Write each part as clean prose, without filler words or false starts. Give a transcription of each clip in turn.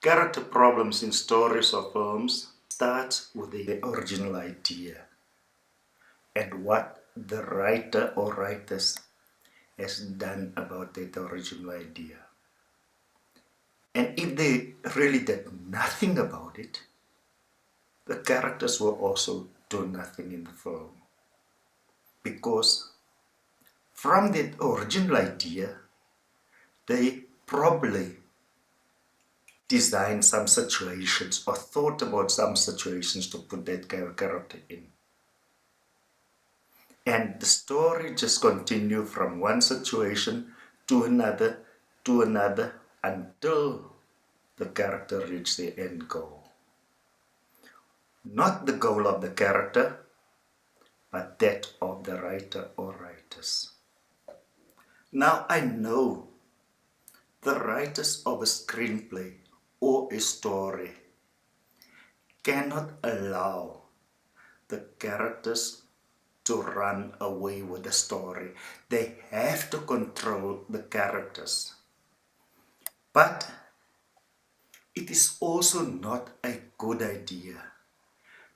Character problems in stories or films start with the original idea and what the writer or writers has done about that original idea. And if they really did nothing about it, the characters will also do nothing in the film. Because from that original idea, they probably designed some situations or thought about some situations to put that character in. And the story just continues from one situation to another until the character reaches the end goal. Not the goal of the character, but that of the writer or writers. Now I know the writers of a screenplay or a story cannot allow the characters to run away with the story. They have to control the characters. But it is also not a good idea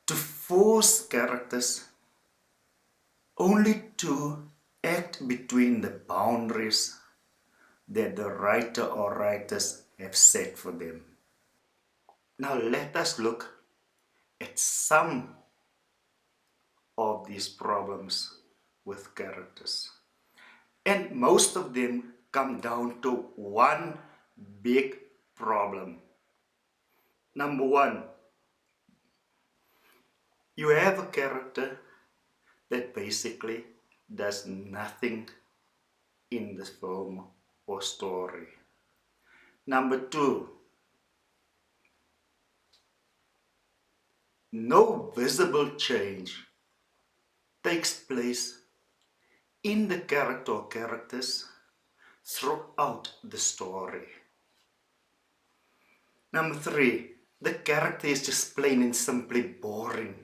to force characters only to act between the boundaries that the writer or writers have set for them. Now let us look at some of these problems with characters. And most of them come down to one big problem. Number one, you have a character that basically does nothing in the film or story. Number two, no visible change takes place in the character or characters throughout the story. Number three, the character is just plain and simply boring,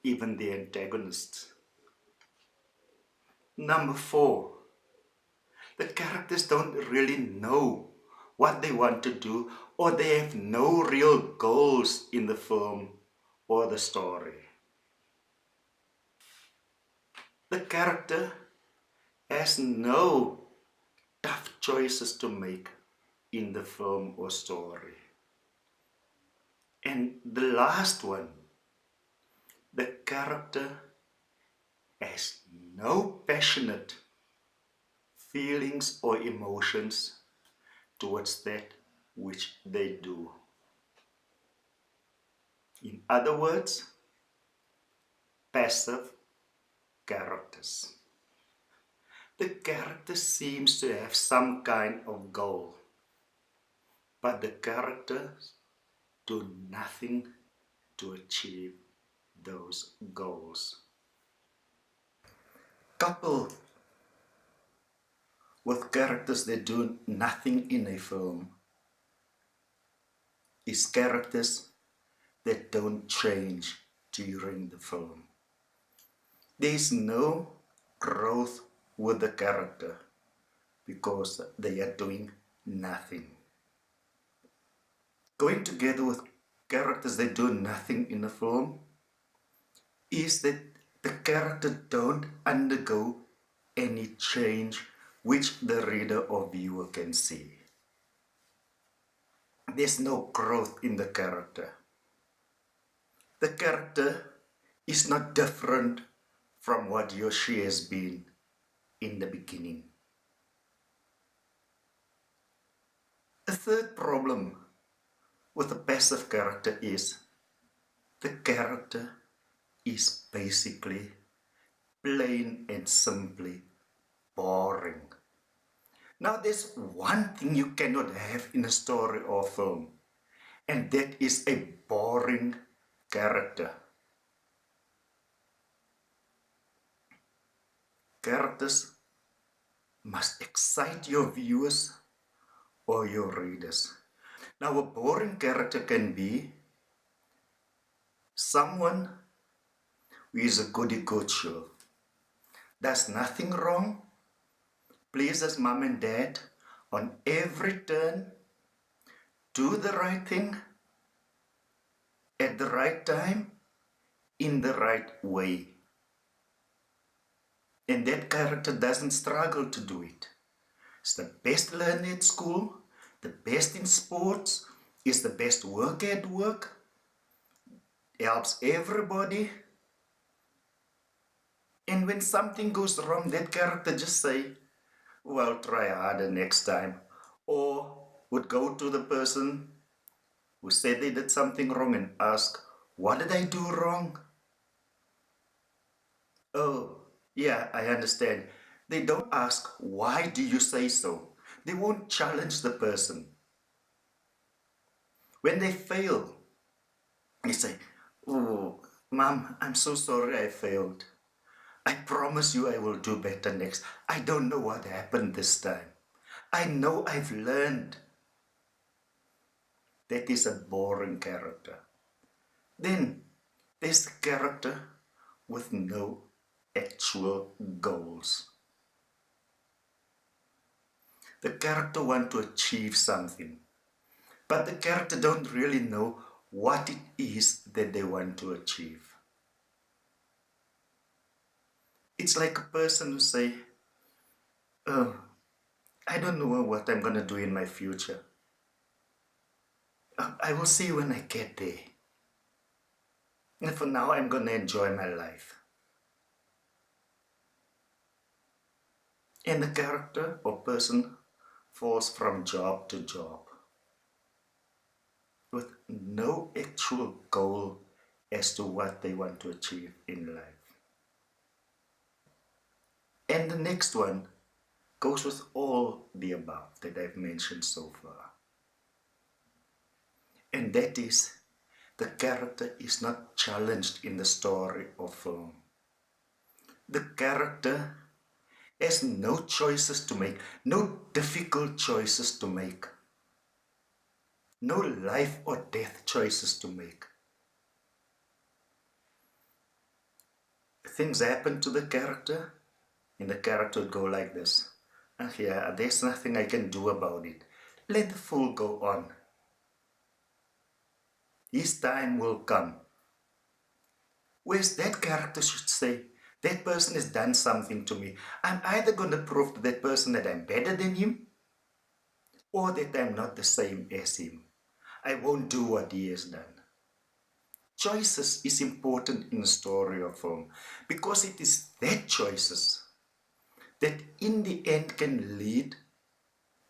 even the antagonists. Number four, the characters don't really know what they want to do, or they have no real goals in the film or the story. The character has no tough choices to make in the film or story. And the last one, the character has no passionate feelings or emotions towards that which they do. In other words, passive characters. The character seems to have some kind of goal, but the characters do nothing to achieve those goals. Coupled with characters that do nothing in a film is characters that don't change during the film. There is no growth with the character because they are doing nothing. Going together with characters that do nothing in a film is that the character don't undergo any change which the reader or viewer can see. There's no growth in the character. The character is not different from what he or she has been in the beginning. A third problem with a passive character is the character is basically plain and simply boring. Now there's one thing you cannot have in a story or film, and that is a boring character. Characters must excite your viewers or your readers. Now a boring character can be someone who is a goody-good-show, does nothing wrong, pleases mom and dad on every turn, do the right thing at the right time in the right way. And that character doesn't struggle to do it. It's the best learner at school, the best in sports, is the best worker at work, helps everybody. And when something goes wrong, that character just say, well, try harder next time. Or would go to the person who said they did something wrong and ask, what did I do wrong? Oh, yeah, I understand. They don't ask, why do you say so? They won't challenge the person. When they fail, they say, oh, Mom, I'm so sorry I failed. I promise you I will do better next. I don't know what happened this time. I know I've learned. That is a boring character. Then there's the character with no actual goals. The character wants to achieve something, but the character don't really know what it is that they want to achieve. It's like a person who say, oh, I don't know what I'm going to do in my future. I will see when I get there. And for now, I'm going to enjoy my life. And the character or person falls from job to job with no actual goal as to what they want to achieve in life. And the next one goes with all the above that I've mentioned so far. And that is, the character is not challenged in the story or film. The character has no choices to make, no difficult choices to make, no life or death choices to make. Things happen to the character, and the character would go like this. Yeah, there's nothing I can do about it. Let the fool go on. His time will come. Whereas that character should say, that person has done something to me. I'm either going to prove to that person that I'm better than him, or that I'm not the same as him. I won't do what he has done. Choices is important in a story or film, because it is that choices that in the end can lead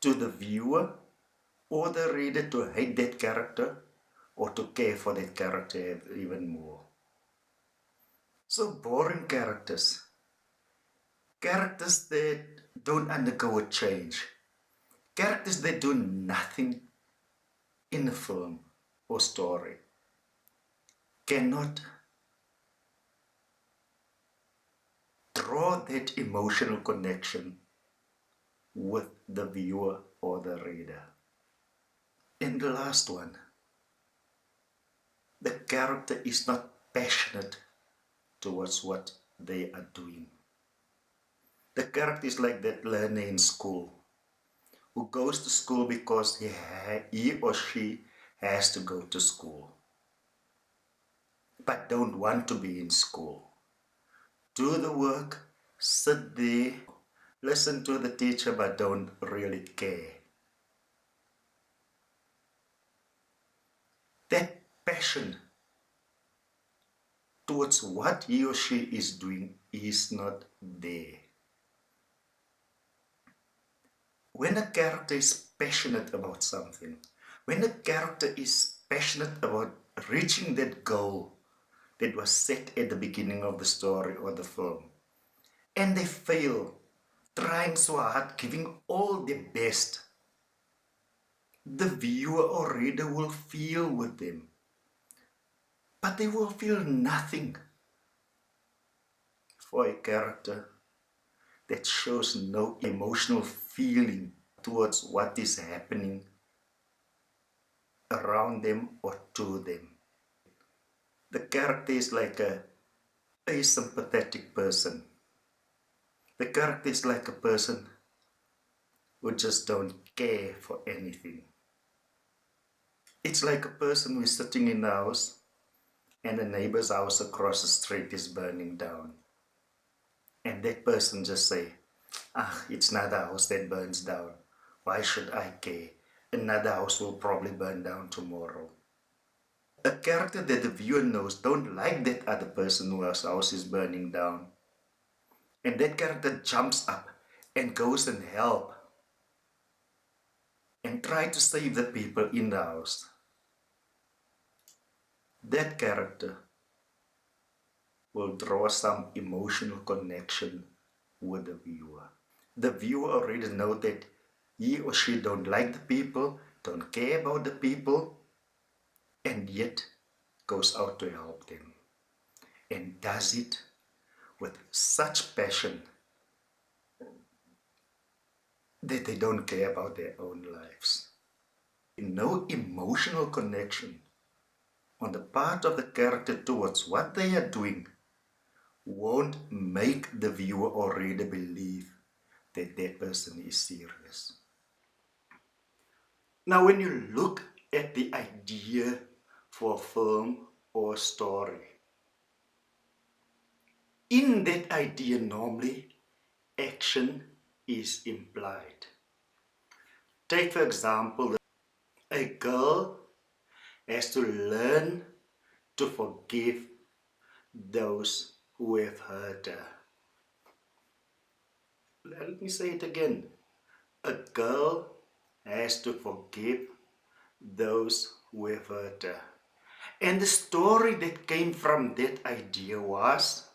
to the viewer or the reader to hate that character or to care for that character even more. So boring characters, characters that don't undergo a change, characters that do nothing in a film or story, cannot draw that emotional connection with the viewer or the reader. And the last one, the character is not passionate towards what they are doing. The character is like that learner in school who goes to school because he or she has to go to school, but don't want to be in school. Do the work, sit there, listen to the teacher, but don't really care. That passion towards what he or she is doing is not there. When a character is passionate about something, when a character is passionate about reaching that goal that was set at the beginning of the story or the film, and they fail, trying so hard, giving all their best, the viewer or reader will feel with them, but they will feel nothing for a character that shows no emotional feeling towards what is happening around them or to them. The character is like a sympathetic person. The character is like a person who just don't care for anything. It's like a person who is sitting in the house and the neighbor's house across the street is burning down. And that person just say, ah, it's not the house that burns down. Why should I care? Another house will probably burn down tomorrow. A character that the viewer knows don't like that other person whose house is burning down. And that character jumps up and goes and help and try to save the people in the house. That character will draw some emotional connection with the viewer. The viewer already knows that he or she don't like the people, don't care about the people, and yet goes out to help them and does it with such passion that they don't care about their own lives. No emotional connection on the part of the character towards what they are doing won't make the viewer already believe that that person is serious. Now, when you look at the idea for a film or a story, in that idea, normally action is implied. Take, for example, a girl has to learn to forgive those who have hurt her. Let me say it again. A girl has to forgive those who have hurt her. And the story that came from that idea was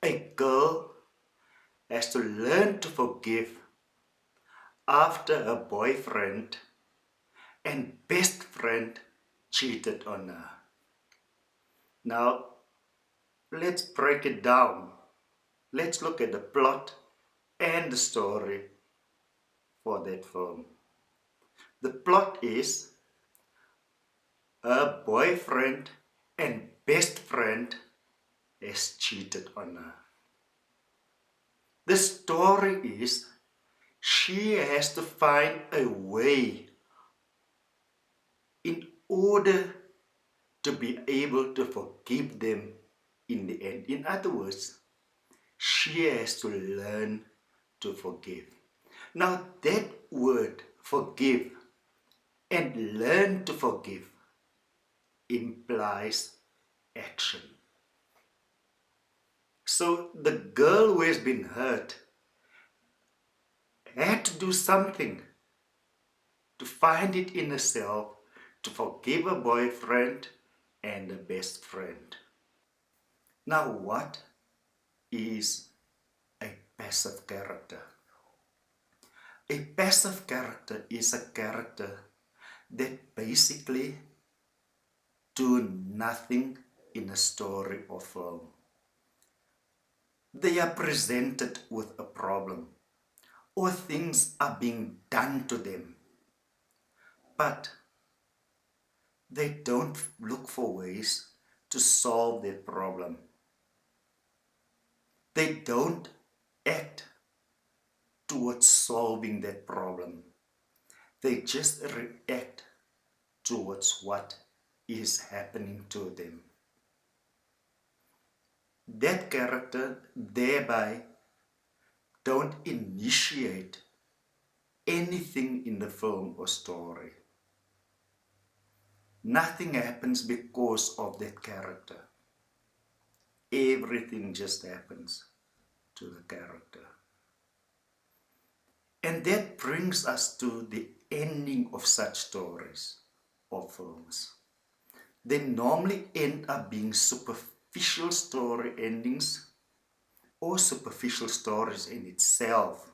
a girl has to learn to forgive after her boyfriend and best friend cheated on her. Now, let's break it down. Let's look at the plot and the story for that film. The plot is her boyfriend and best friend has cheated on her. The story is she has to find a way in order to be able to forgive them in the end. In other words, she has to learn to forgive. Now, that word forgive and learn to forgive implies action. So the girl who has been hurt had to do something to find it in herself to forgive her boyfriend and her best friend. Now, what is a passive character? A passive character is a character that basically do nothing in a story or film. They are presented with a problem or things are being done to them, but they don't look for ways to solve their problem. They don't act towards solving that problem. They just react towards what is happening to them. That character thereby don't initiate anything in the film or story. Nothing happens because of that character. Everything just happens to the character. And that brings us to the ending of such stories or films. They normally end up being superficial story endings or superficial stories in itself.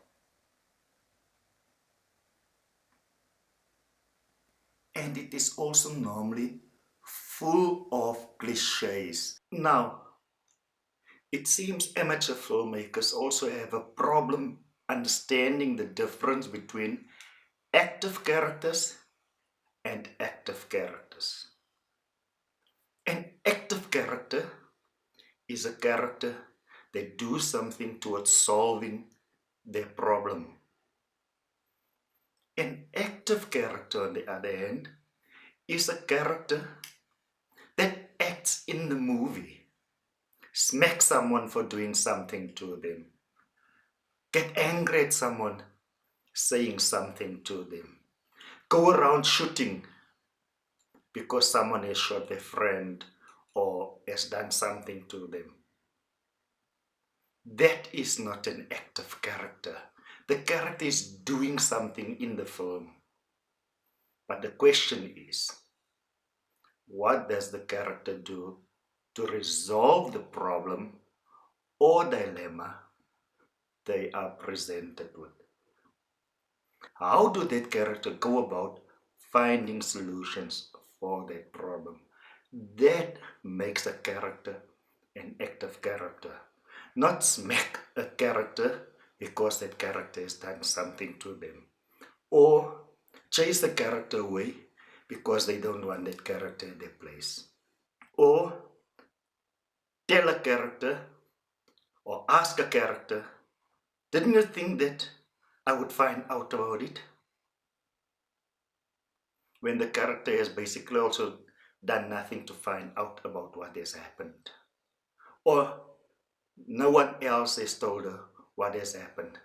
And it is also normally full of cliches. Now, it seems amateur filmmakers also have a problem understanding the difference between active characters and active characters. An active character is a character that do something towards solving their problem. An active character, on the other hand, is a character that acts in the movie, smack someone for doing something to them, get angry at someone saying something to them, go around shooting because someone has shot their friend or has done something to them. That is not an active character. The character is doing something in the film. But the question is, what does the character do to resolve the problem or dilemma they are presented with? How do that character go about finding solutions for that problem? That makes a character an active character. Not smack a character because that character has done something to them. Or chase the character away because they don't want that character in their place. Or tell a character or ask a character, didn't you think that I would find out about it? When the character has basically also done nothing to find out about what has happened. Or no one else has told her what has happened.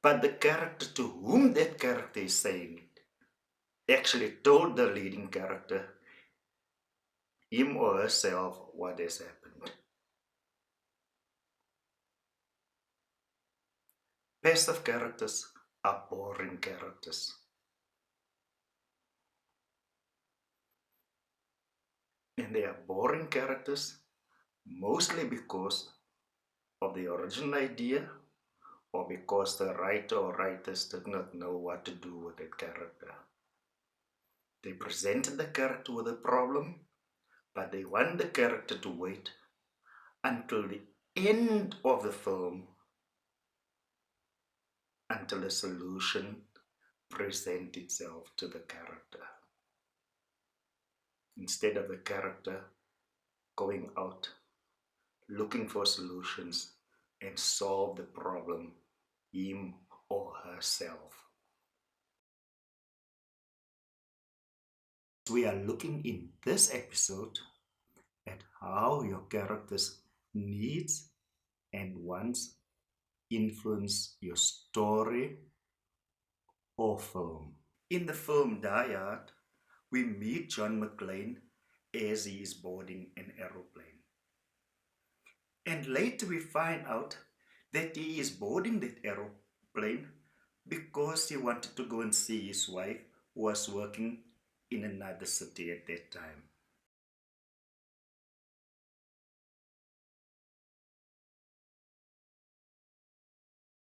But the character to whom that character is saying it actually told the leading character, him or herself, what has happened. Passive characters are boring characters. And they are boring characters mostly because of the original idea or because the writer or writers did not know what to do with that character. They presented the character with a problem, but they want the character to wait until the end of the film until a solution presents itself to the character. Instead of the character going out looking for solutions and solve the problem him or herself. We are looking in this episode at how your character's needs and wants influence your story or film. In the film Die Hard, we meet John McClane as he is boarding an aeroplane. And later we find out that he is boarding that aeroplane because he wanted to go and see his wife who was working in another city at that time.